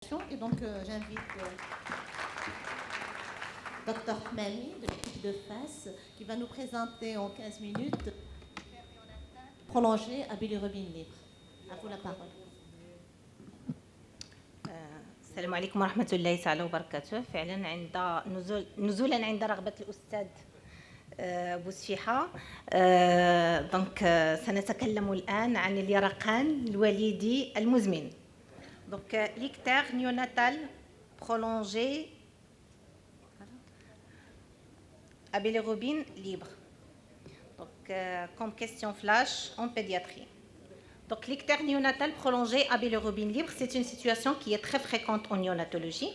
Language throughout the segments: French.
Et donc, j'invite Dr Mami de l'équipe de FAS qui va nous présenter en 15 minutes prolongé à bilirubin libre. À vous la parole. السلام عليكم ورحمة الله تعالى وبركاته. فعلا عند نزولا عند رغبة الأستاذ بوسفيحة دونك سنتكلم الآن عن اليرقان الوليدي المزمن. Donc l'ictère néonatal prolongé à bilirubine libre. Donc comme question flash en pédiatrie. Donc l'ictère néonatal prolongé à bilirubine libre, c'est une situation qui est très fréquente en néonatologie.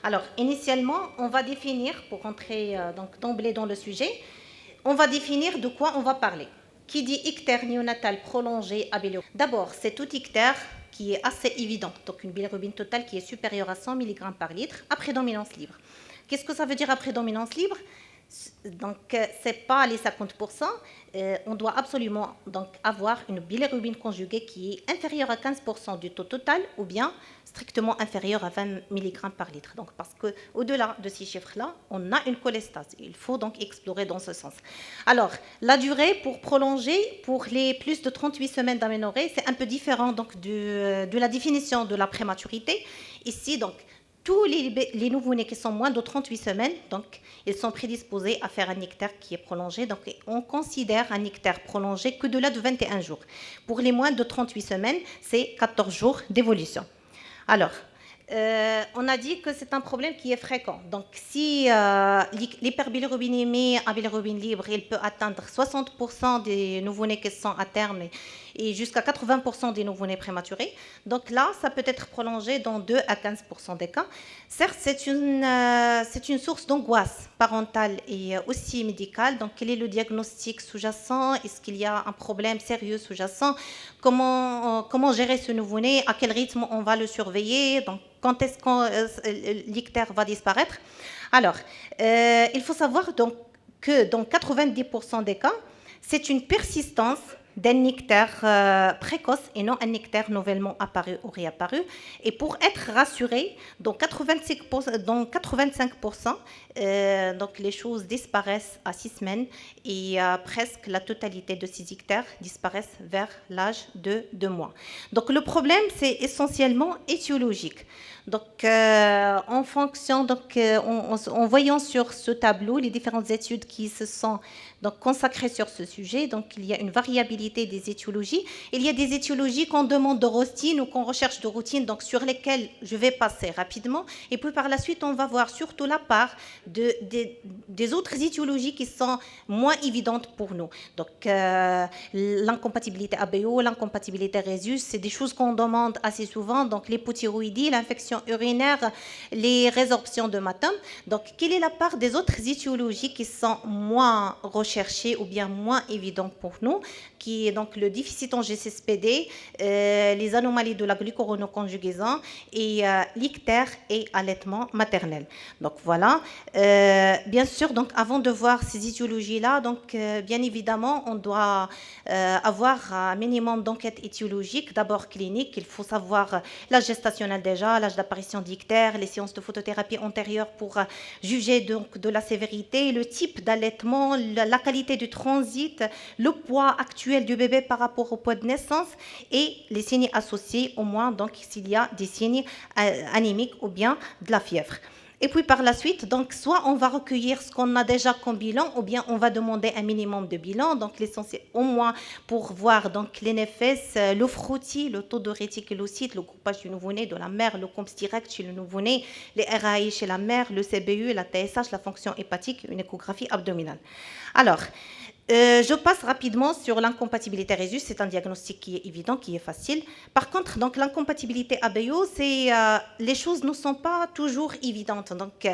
Alors initialement, on va définir, pour entrer donc d'emblée dans le sujet, on va définir de quoi on va parler. Qui dit ictère néonatal prolongé à bilirubine? D'abord, c'est tout ictère qui est assez évident, donc une bilirubine totale qui est supérieure à 100 mg par litre à prédominance libre. Qu'est-ce que ça veut dire à prédominance libre? Donc, ce n'est pas les 50%. On doit absolument donc, avoir une bilirubine conjuguée qui est inférieure à 15% du taux total ou bien strictement inférieure à 20 mg par litre. Donc, parce qu'au-delà de ces chiffres-là, on a une cholestase. Il faut donc explorer dans ce sens. Alors, la durée pour prolonger pour les plus de 38 semaines d'aménorrhée, c'est un peu différent donc, de la définition de la prématurité. Ici, donc, tous les nouveau-nés qui sont moins de 38 semaines, donc, ils sont prédisposés à faire un ictère qui est prolongé. Donc, on considère un ictère prolongé que de 21 jours. Pour les moins de 38 semaines, c'est 14 jours d'évolution. Alors, on a dit que c'est un problème qui est fréquent. Donc, si l'hyperbilirubinémie à bilirubine libre, il peut atteindre 60% des nouveau-nés qui sont à terme et jusqu'à 80% des nouveau-nés prématurés. Donc là, ça peut être prolongé dans 2 à 15% des cas. Certes, c'est une source d'angoisse parentale et aussi médicale. Donc, quel est le diagnostic sous-jacent? Est-ce qu'il y a un problème sérieux sous-jacent? Comment gérer ce nouveau-né? À quel rythme on va le surveiller? Donc, quand est-ce que l'ictère va disparaître? Alors, il faut savoir donc que dans 90% des cas, c'est une persistance d'un ictère précoce et non un ictère nouvellement apparu ou réapparu. Et pour être rassuré, dans 85%, donc les choses disparaissent à 6 semaines et presque la totalité de ces ictères disparaissent vers l'âge de 2 mois. Donc le problème, c'est essentiellement étiologique. Donc, en fonction, donc, en voyant sur ce tableau les différentes études qui se sont donc, consacrées sur ce sujet, donc il y a une variabilité des étiologies. Il y a des étiologies qu'on demande de routine ou qu'on recherche de routine, donc sur lesquelles je vais passer rapidement. Et puis par la suite, on va voir surtout la part des autres étiologies qui sont moins évidentes pour nous. Donc, l'incompatibilité ABO, l'incompatibilité Rhésus, c'est des choses qu'on demande assez souvent. Donc, l'hypothyroïdie, l'infection urinaire, les résorptions de matin. Donc, quelle est la part des autres étiologies qui sont moins recherchées ou bien moins évidentes pour nous, qui est donc le déficit en G6PD, les anomalies de la glucuronoconjugaison et l'ictère et allaitement maternel. Donc, voilà. Bien sûr, donc, avant de voir ces étiologies-là, donc, bien évidemment, on doit avoir un minimum d'enquête étiologique, d'abord clinique. Il faut savoir l'âge gestationnel déjà, l'âge d'apparition d'ictère, les séances de photothérapie antérieures pour juger donc de la sévérité, le type d'allaitement, la qualité du transit, le poids actuel du bébé par rapport au poids de naissance et les signes associés, au moins donc s'il y a des signes anémiques ou bien de la fièvre. Et puis par la suite, donc soit on va recueillir ce qu'on a déjà comme bilan, ou bien on va demander un minimum de bilan, donc l'essentiel au moins pour voir donc l'NFS, le frottis, le taux de réticulocytes, le groupage du nouveau-né de la mère, le COMS direct chez le nouveau-né, les RAI chez la mère, le CBU, la TSH, la fonction hépatique, une échographie abdominale. Alors, je passe rapidement sur l'incompatibilité Rhésus. C'est un diagnostic qui est évident, qui est facile. Par contre, donc l'incompatibilité ABO, les choses ne sont pas toujours évidentes. Donc,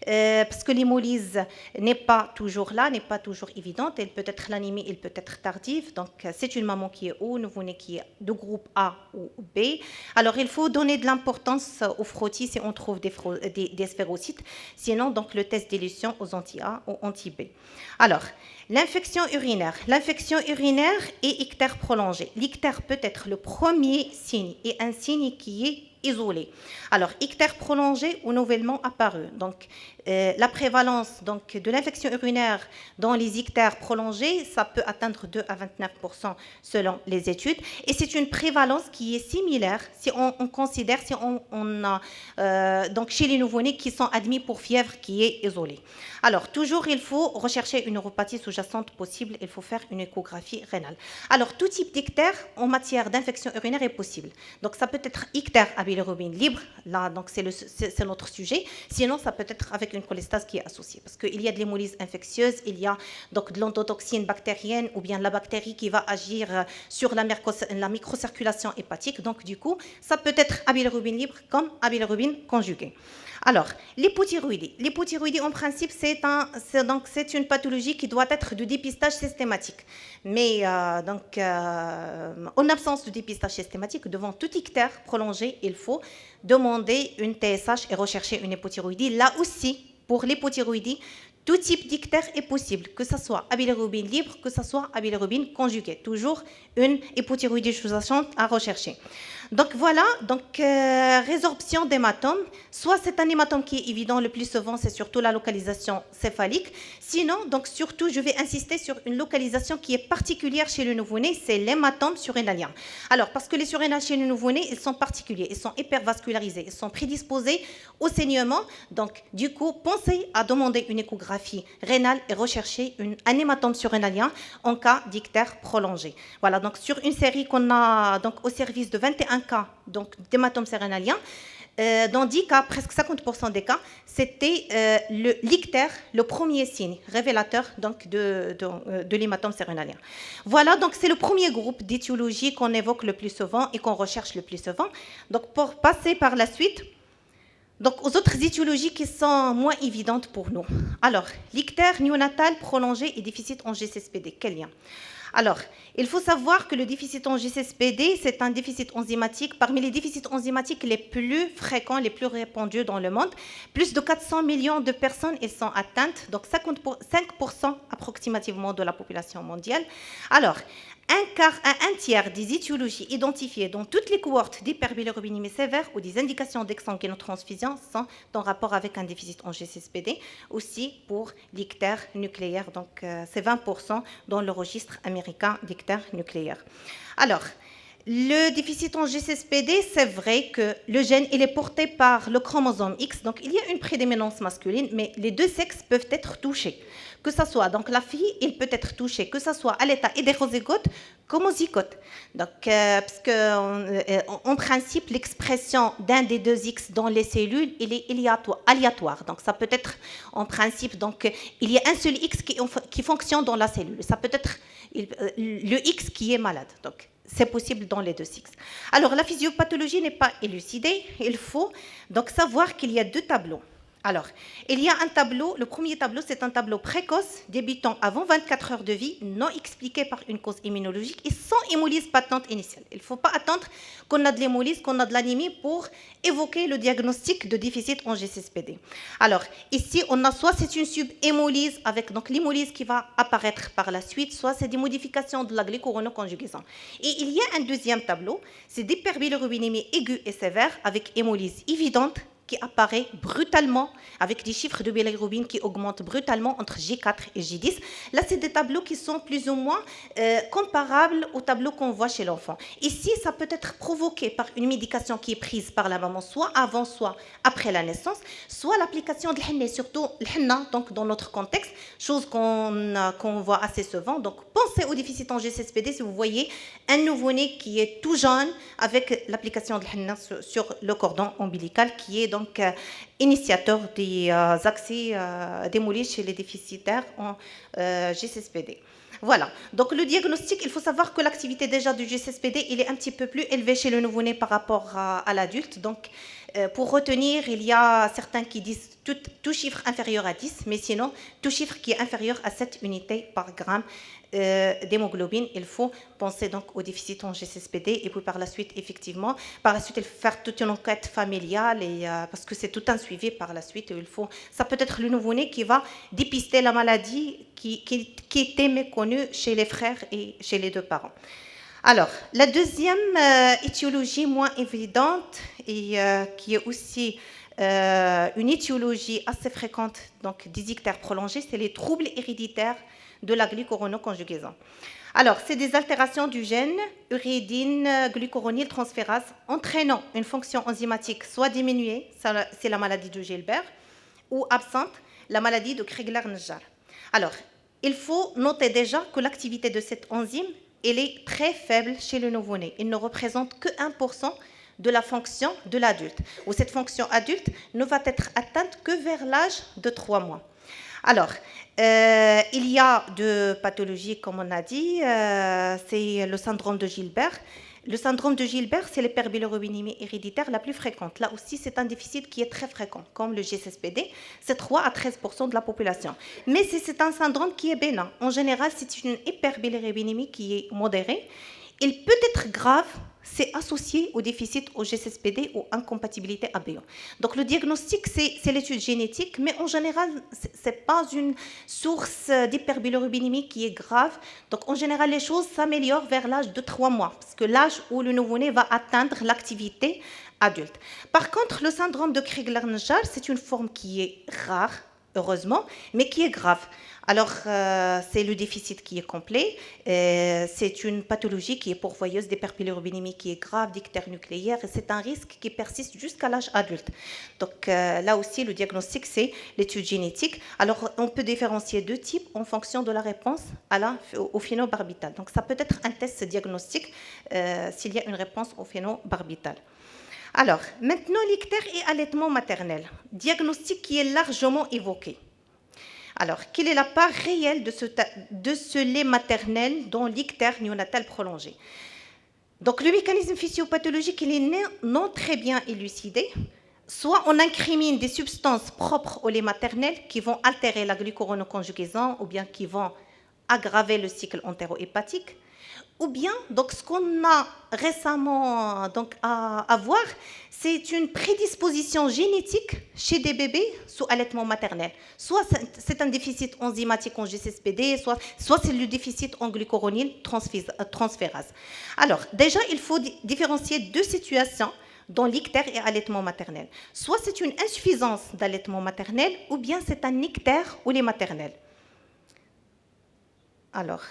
parce que l'hémolyse n'est pas toujours là, n'est pas toujours évidente. Elle peut être l'anémie, elle peut être tardive. Donc, c'est une maman qui est O, nouveau-né qui est de groupe A ou B. Alors, il faut donner de l'importance au frottis si on trouve des sphérocytes. Sinon, donc le test d'élution aux anti-A ou anti-B. Alors, l'infection urinaire. L'infection urinaire et ictère prolongé. L'ictère peut être le premier signe et un signe qui est isolés. Alors, ictère prolongé ou nouvellement apparu. Donc, la prévalence donc, de l'infection urinaire dans les ictères prolongés, ça peut atteindre 2 à 29% selon les études. Et c'est une prévalence qui est similaire si on considère, si on a, donc chez les nouveau-nés qui sont admis pour fièvre qui est isolée. Alors, toujours, il faut rechercher une neuropathie sous-jacente possible, il faut faire une échographie rénale. Alors, tout type d'ictère en matière d'infection urinaire est possible. Donc, ça peut être ictère à bilirubine libre, là, donc c'est notre sujet. Sinon, ça peut être avec une cholestase qui est associée, parce qu'il y a de l'hémolyse infectieuse, il y a donc de l'endotoxine bactérienne ou bien la bactérie qui va agir sur la microcirculation hépatique. Donc, du coup, ça peut être à bilirubine libre comme à bilirubine conjuguée. Alors, l'hypothyroïdie. L'hypothyroïdie, en principe, c'est une pathologie qui doit être de dépistage systématique. Mais en absence de dépistage systématique, devant tout ictère prolongé, il faut demander une TSH et rechercher une hypothyroïdie. Là aussi, pour l'hypothyroïdie, tout type d'ictère est possible, que ce soit à bilirubine libre, que ce soit à bilirubine conjuguée. Toujours une hypothyroïdie sous-jacente à rechercher. Donc voilà, résorption d'hématome. Soit c'est un hématome qui est évident, le plus souvent c'est surtout la localisation céphalique. Sinon, donc surtout, je vais insister sur une localisation qui est particulière chez le nouveau-né, c'est l'hématome surrénalien. Alors, parce que les surrénales chez le nouveau-né, ils sont particuliers, ils sont hypervascularisés, ils sont prédisposés au saignement. Donc, du coup, pensez à demander une échographie rénale et rechercher un hématome surrénalien en cas d'ictère prolongé. Voilà, donc sur une série qu'on a donc, au service de 21 cas d'hématome surrénalien, dans 10 cas, presque 50% des cas, c'était l'ictère, le premier signe révélateur donc, de l'hématome surrénalien. Voilà, donc c'est le premier groupe d'étiologies qu'on évoque le plus souvent et qu'on recherche le plus souvent. Donc pour passer par la suite, donc aux autres étiologies qui sont moins évidentes pour nous. Alors, l'ictère néonatal prolongé et déficit en G6PD, quel lien ? Alors, il faut savoir que le déficit en G6PD, c'est un déficit enzymatique parmi les déficits enzymatiques les plus fréquents, les plus répandus dans le monde. Plus de 400 millions de personnes y sont atteintes, donc 5% approximativement de la population mondiale. Alors, un tiers des étiologies identifiées dans toutes les cohortes d'hyperbilirubinémie sévère ou des indications d'exsanguinotransfusion sont en rapport avec un déficit en G6PD, aussi pour l'ictère nucléaire, donc c'est 20% dans le registre américain d'ictère nucléaire. Alors, le déficit en G6PD, c'est vrai que le gène il est porté par le chromosome X, donc il y a une prédominance masculine, mais les deux sexes peuvent être touchés. Que ce soit, donc la fille, il peut être touchée, que ce soit à l'état hétérozygote comme au zygote. Donc, parce que, en principe, l'expression d'un des deux X dans les cellules, il est aléatoire. Donc, ça peut être, en principe, donc, il y a un seul X qui fonctionne dans la cellule. Ça peut être le X qui est malade. Donc, c'est possible dans les deux sexes. Alors, la physiopathologie n'est pas élucidée. Il faut donc savoir qu'il y a deux tableaux. Alors, il y a un tableau, le premier tableau, c'est un tableau précoce, débutant avant 24 heures de vie, non expliqué par une cause immunologique et sans hémolyse patente initiale. Il ne faut pas attendre qu'on a de l'hémolyse, qu'on a de l'anémie pour évoquer le diagnostic de déficit en G6PD. Alors, ici, on a soit c'est une subhémolyse avec donc l'hémolyse qui va apparaître par la suite, soit c'est des modifications de la glycuronoconjugaison. Et il y a un deuxième tableau, c'est d'hyperbilirubinémie aiguë et sévère avec hémolyse évidente, qui apparaît brutalement avec des chiffres de bilirubine qui augmentent brutalement entre J4 et J10. Là, c'est des tableaux qui sont plus ou moins comparables aux tableaux qu'on voit chez l'enfant. Ici, ça peut être provoqué par une médication qui est prise par la maman, soit avant, soit après la naissance, soit l'application de l'henna, surtout l'henna, donc dans notre contexte, chose qu'on voit assez souvent. Donc, pensez au déficit en G6PD si vous voyez un nouveau-né qui est tout jeune avec l'application de l'henna sur le cordon ombilical qui est donc initiateur des accès d'hémolyse chez les déficitaires en G6PD. Voilà. Donc le diagnostic, il faut savoir que l'activité déjà du G6PD, il est un petit peu plus élevé chez le nouveau-né par rapport à l'adulte. Donc pour retenir, il y a certains qui disent tout chiffre inférieur à 10, mais sinon tout chiffre qui est inférieur à 7 unités par gramme d'hémoglobine. Il faut penser donc au déficit en G6PD et puis par la suite, effectivement, par la suite, il faut faire toute une enquête familiale et, parce que c'est tout un suivi par la suite. Ça peut être le nouveau-né qui va dépister la maladie qui était méconnue chez les frères et chez les deux parents. Alors, la deuxième étiologie moins évidente et qui est aussi une étiologie assez fréquente donc, des ictères prolongés, c'est les troubles héréditaires de la glucuronoconjugaison. Alors, c'est des altérations du gène uridine glucuronyle transférase entraînant une fonction enzymatique soit diminuée, c'est la maladie de Gilbert, ou absente, la maladie de Crigler-Najjar. Alors, il faut noter déjà que l'activité de cette enzyme elle est très faible chez le nouveau-né. Il ne représente que 1% de la fonction de l'adulte, où cette fonction adulte ne va être atteinte que vers l'âge de 3 mois. Alors, il y a deux pathologies, comme on a dit, c'est le syndrome de Gilbert. Le syndrome de Gilbert, c'est l'hyperbilirubinémie héréditaire la plus fréquente. Là aussi, c'est un déficit qui est très fréquent, comme le GSSPD, c'est 3 à 13% de la population. Mais c'est un syndrome qui est bénin. En général, c'est une hyperbilirubinémie qui est modérée. Il peut être grave, c'est associé au déficit au GSSPD ou incompatibilité ABO. Donc le diagnostic, c'est l'étude génétique, mais en général, ce n'est pas une source d'hyperbilirubinémie qui est grave. Donc en général, les choses s'améliorent vers l'âge de 3 mois, parce que l'âge où le nouveau-né va atteindre l'activité adulte. Par contre, le syndrome de Crigler-Najjar, c'est une forme qui est rare, heureusement, mais qui est grave. Alors, c'est le déficit qui est complet. C'est une pathologie qui est pourvoyeuse d'hyperbilirubinémie qui est grave, d'ictère nucléaire, et c'est un risque qui persiste jusqu'à l'âge adulte. Donc, là aussi, le diagnostic, c'est l'étude génétique. Alors, on peut différencier deux types en fonction de la réponse au phénobarbital. Donc, ça peut être un test diagnostique s'il y a une réponse au phénobarbital. Alors, maintenant, l'ictère et allaitement maternel. Diagnostic qui est largement évoqué. Alors, quelle est la part réelle de ce lait maternel dans l'ictère néonatal prolongé? Donc, le mécanisme physiopathologique, il est non très bien élucidé. Soit on incrimine des substances propres au lait maternel qui vont altérer la glucuronoconjugaison ou bien qui vont aggraver le cycle entérohépatique, ou bien, donc, ce qu'on a récemment donc, à voir, c'est une prédisposition génétique chez des bébés sous allaitement maternel. Soit c'est un déficit enzymatique en GSSPD, soit c'est le déficit en glucuronyle transférase. Alors, déjà, il faut différencier deux situations dans l'ictère et allaitement maternel. Soit c'est une insuffisance d'allaitement maternel, ou bien c'est un ictère ou lait maternel. Alors...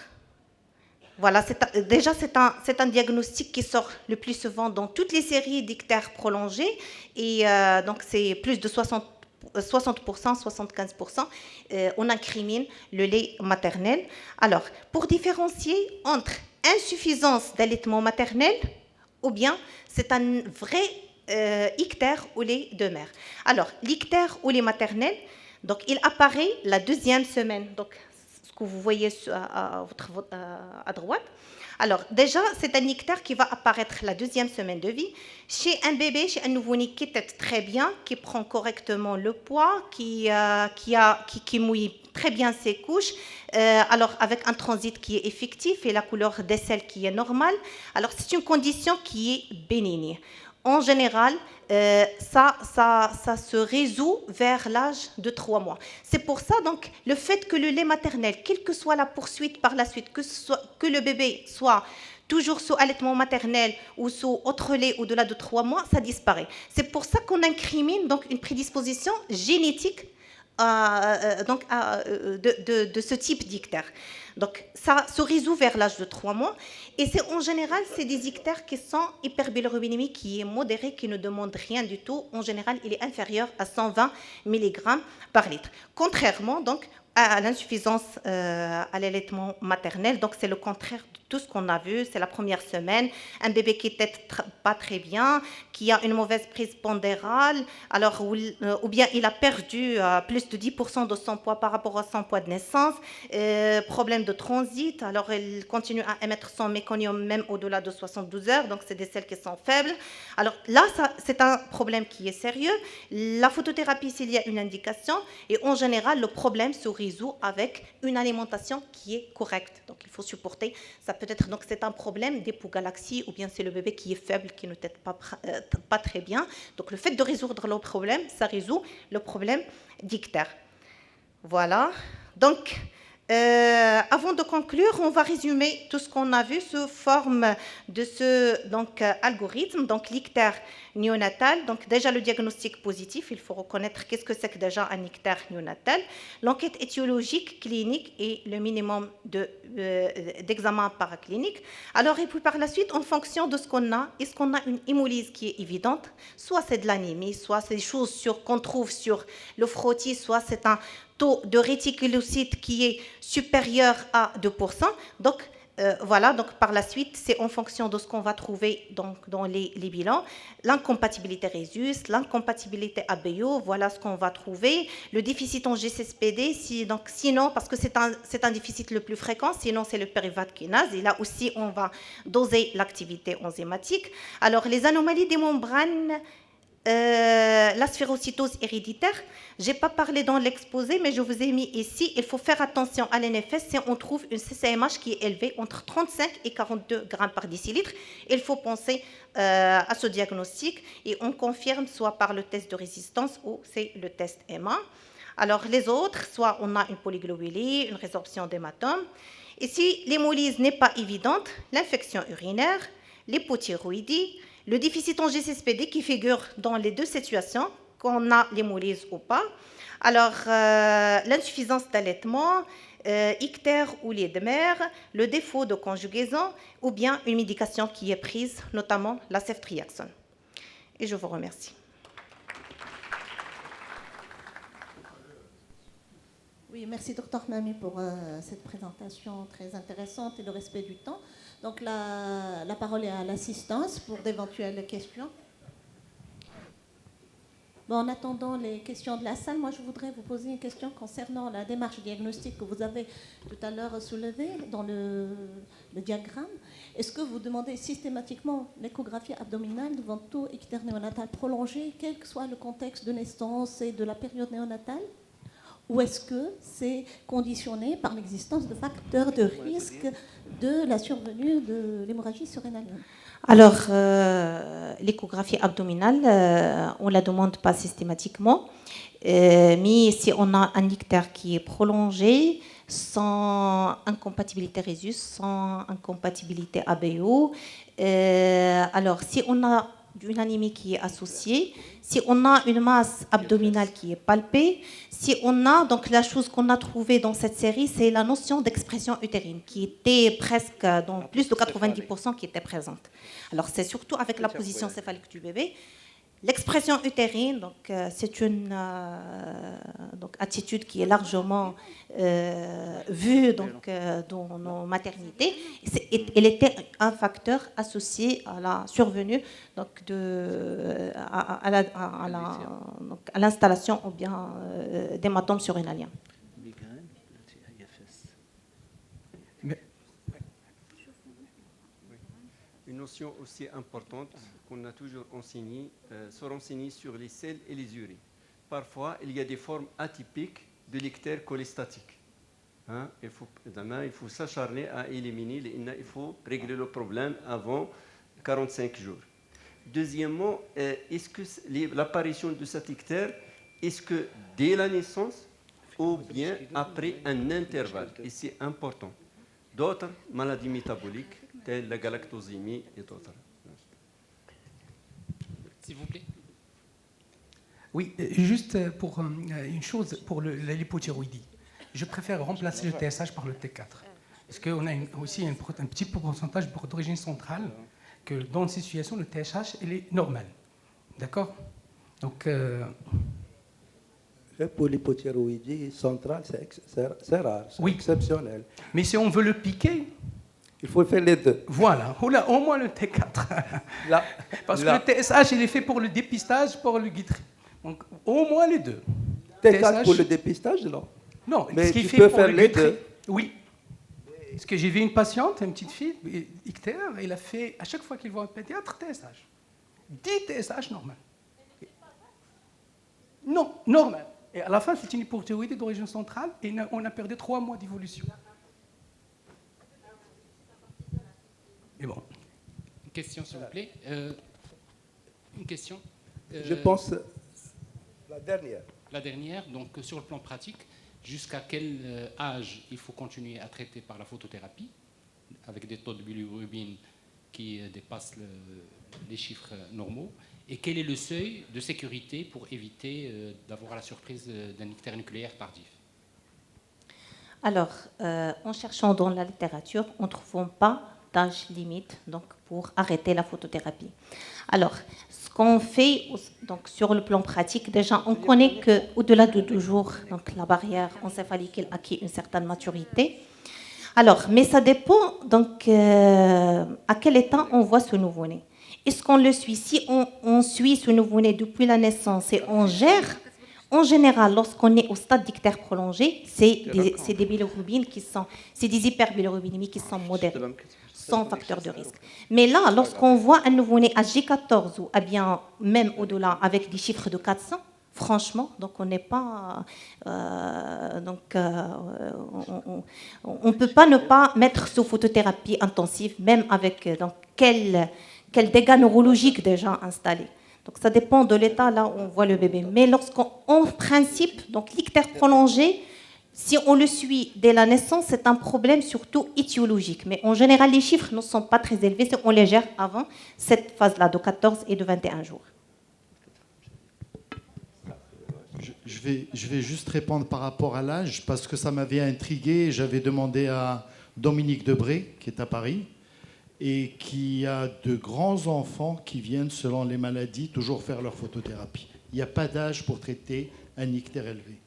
Voilà, déjà, c'est un diagnostic qui sort le plus souvent dans toutes les séries d'ictères prolongés. Et donc, c'est plus de 60%, 75%. On incrimine le lait maternel. Alors, pour différencier entre insuffisance d'allaitement maternel ou bien c'est un vrai ictère ou lait de mère. Alors, l'ictère ou lait maternel, donc, il apparaît la deuxième semaine. Donc, que vous voyez à droite. Alors, déjà, c'est un ictère qui va apparaître la deuxième semaine de vie chez un bébé, chez un nouveau-né qui tète très bien, qui prend correctement le poids, qui mouille très bien ses couches, alors avec un transit qui est effectif et la couleur des selles qui est normale. Alors, c'est une condition qui est bénigne. En général, ça se résout vers l'âge de 3 mois. C'est pour ça, donc, le fait que le lait maternel, quelle que soit la poursuite par la suite, que le bébé soit toujours sous allaitement maternel ou sous autre lait au-delà de 3 mois, ça disparaît. C'est pour ça qu'on incrimine donc, une prédisposition génétique de ce type d'ictère. Donc, ça se résout vers l'âge de 3 mois. Et c'est en général, c'est des ictères qui sont hyperbilirubinémie qui est modérée, qui ne demande rien du tout. En général, il est inférieur à 120 mg par litre. Contrairement, donc, à l'insuffisance à l'allaitement maternel. Donc, c'est le contraire de tout ce qu'on a vu. C'est la première semaine. Un bébé qui ne tète pas très bien, qui a une mauvaise prise pondérale, alors, ou bien il a perdu plus de 10% de son poids par rapport à son poids de naissance, problème de transit, alors il continue à émettre son méconium même au-delà de 72 heures, donc c'est des selles qui sont faibles. Alors là, c'est un problème qui est sérieux. La photothérapie, s'il y a une indication, et en général, le problème se résout avec une alimentation qui est correcte. Donc il faut supporter. Ça peut être, donc c'est un problème d'hypogalaxie, ou bien c'est le bébé qui est faible, qui ne tète pas très bien. Donc le fait de résoudre le problème, ça résout le problème d'ictère. Voilà. Donc, Avant de conclure, on va résumer tout ce qu'on a vu sous forme de ce algorithme, donc l'ictère néonatal. Donc déjà le diagnostic positif, il faut reconnaître qu'est-ce que c'est que déjà un ictère néonatal, l'enquête étiologique, clinique et le minimum d'examen paraclinique. Alors et puis par la suite, en fonction de ce qu'on a, est-ce qu'on a une hémolyse qui est évidente, soit c'est de l'anémie, soit c'est des choses qu'on trouve sur le frottis, soit c'est un taux de réticulocytes qui est supérieur à 2%. Donc, voilà, donc par la suite, c'est en fonction de ce qu'on va trouver dans les bilans. L'incompatibilité Rhesus, l'incompatibilité ABO, voilà ce qu'on va trouver. Le déficit en GCSPD, sinon, parce que c'est un déficit le plus fréquent, sinon c'est le pyruvate kinase. Et là aussi, on va doser l'activité enzymatique. Alors, les anomalies des membranes, la sphérocytose héréditaire, je n'ai pas parlé dans l'exposé, mais je vous ai mis ici, il faut faire attention à l'NFS si on trouve une CCMH qui est élevée entre 35 et 42 grammes par décilitre. Il faut penser à ce diagnostic et on confirme soit par le test de résistance ou c'est le test EMA. Alors les autres, soit on a une polyglobulie, une résorption d'hématome. Et si l'hémolyse n'est pas évidente, l'infection urinaire, l'hypothyroïdie, le déficit en GCSPD qui figure dans les deux situations, qu'on a l'hémolyse ou pas. Alors, l'insuffisance d'allaitement, ictère ou lait de mère, le défaut de conjugaison ou bien une médication qui est prise, notamment la ceftriaxone. Et je vous remercie. Oui, merci Dr Mami pour cette présentation très intéressante et le respect du temps. Donc la parole est à l'assistance pour d'éventuelles questions. Bon, en attendant les questions de la salle, moi je voudrais vous poser une question concernant la démarche diagnostique que vous avez tout à l'heure soulevée dans le diagramme. Est-ce que vous demandez systématiquement l'échographie abdominale devant tout ictère néonatal prolongé, quel que soit le contexte de naissance et de la période néonatale? Ou est-ce que c'est conditionné par l'existence de facteurs de risque de la survenue de l'hémorragie surrénalienne? Alors, l'échographie abdominale, on ne la demande pas systématiquement, mais si on a un ictère qui est prolongé, sans incompatibilité Rhesus, sans incompatibilité ABO, alors si on a une anémie qui est associée, si on a une masse abdominale qui est palpée, si on a, donc la chose qu'on a trouvée dans cette série, c'est la notion d'expression utérine, qui était presque dans plus de 90% qui était présente. Alors c'est surtout avec la position céphalique du bébé. L'expression utérine, donc, c'est une attitude qui est largement vue dans nos maternités. Elle était un facteur associé à la survenue à l'installation ou bien d'hématomes surrénaliens. Une notion aussi importante qu'on a toujours enseignée, se renseigner sur les selles et les urines. Parfois, il y a des formes atypiques de l'ictère cholestatique. Hein? Il faut s'acharner à éliminer, il faut régler le problème avant 45 jours. Deuxièmement, est-ce que l'apparition de cet ictère, est-ce que dès la naissance ou bien après un intervalle? Et c'est important. D'autres maladies métaboliques, telles la galactosémie et d'autres. S'il vous plaît. Oui, juste pour une chose, pour l'hypothyroïdie. Je préfère remplacer le TSH par le T4. Parce qu'on a aussi un petit pourcentage d'origine centrale, que dans ces situations, le TSH, il est normal. D'accord? Donc... Pour l'hypothyroïdie centrale, c'est rare, c'est exceptionnel. Mais si on veut le piquer, il faut faire les deux. Voilà, au moins le T4. Parce que le TSH, il est fait pour le dépistage, pour le guitry. Donc, au moins les deux. T4 pour le dépistage, non? Non, mais ce qui tu fait peux pour faire le les guitry. deux. Oui. Parce que j'ai vu une patiente, une petite fille, ictère, il a fait, à chaque fois qu'il voit un pédiatre, TSH. 10 TSH normal. Non, normal. Et à la fin, c'est une hypothyroïdie d'origine centrale et on a perdu 3 mois d'évolution. Mais bon. Une question, s'il vous plaît. Une question. Je pense la dernière. La dernière, donc sur le plan pratique, jusqu'à quel âge il faut continuer à traiter par la photothérapie, avec des taux de bilirubine qui dépassent les chiffres normaux, et quel est le seuil de sécurité pour éviter d'avoir la surprise d'un ictère nucléaire tardif? Alors, en cherchant dans la littérature, on ne trouve pas d'âge limite donc, pour arrêter la photothérapie. Alors, ce qu'on fait donc, sur le plan pratique, déjà, on connaît qu'au-delà de 2 jours, donc, la barrière encéphalique elle acquiert une certaine maturité. Alors, mais ça dépend donc, à quel état on voit ce nouveau-né. Est-ce qu'on le suit? Si on suit ce nouveau-né depuis la naissance et on gère, en général, lorsqu'on est au stade d'ictère prolongé, c'est des bilirubines qui sont, c'est des hyperbilirubinémies qui sont modérées, sans facteur de risque. Mais là, lorsqu'on voit un nouveau-né à J14 ou bien même au-delà avec des chiffres de 400, franchement, donc on n'est pas, on ne peut pas ne pas mettre sous photothérapie intensive, même avec donc quel dégâts neurologiques déjà installés. Donc ça dépend de l'état là où on voit le bébé. Mais en principe, donc l'ictère prolongé, si on le suit dès la naissance, c'est un problème surtout étiologique. Mais en général, les chiffres ne sont pas très élevés si on les gère avant cette phase-là de 14 et de 21 jours. Je vais juste répondre par rapport à l'âge, parce que ça m'avait intrigué. J'avais demandé à Dominique Debré, qui est à Paris, et qui a de grands enfants qui viennent, selon les maladies, toujours faire leur photothérapie. Il n'y a pas d'âge pour traiter un ictère élevé.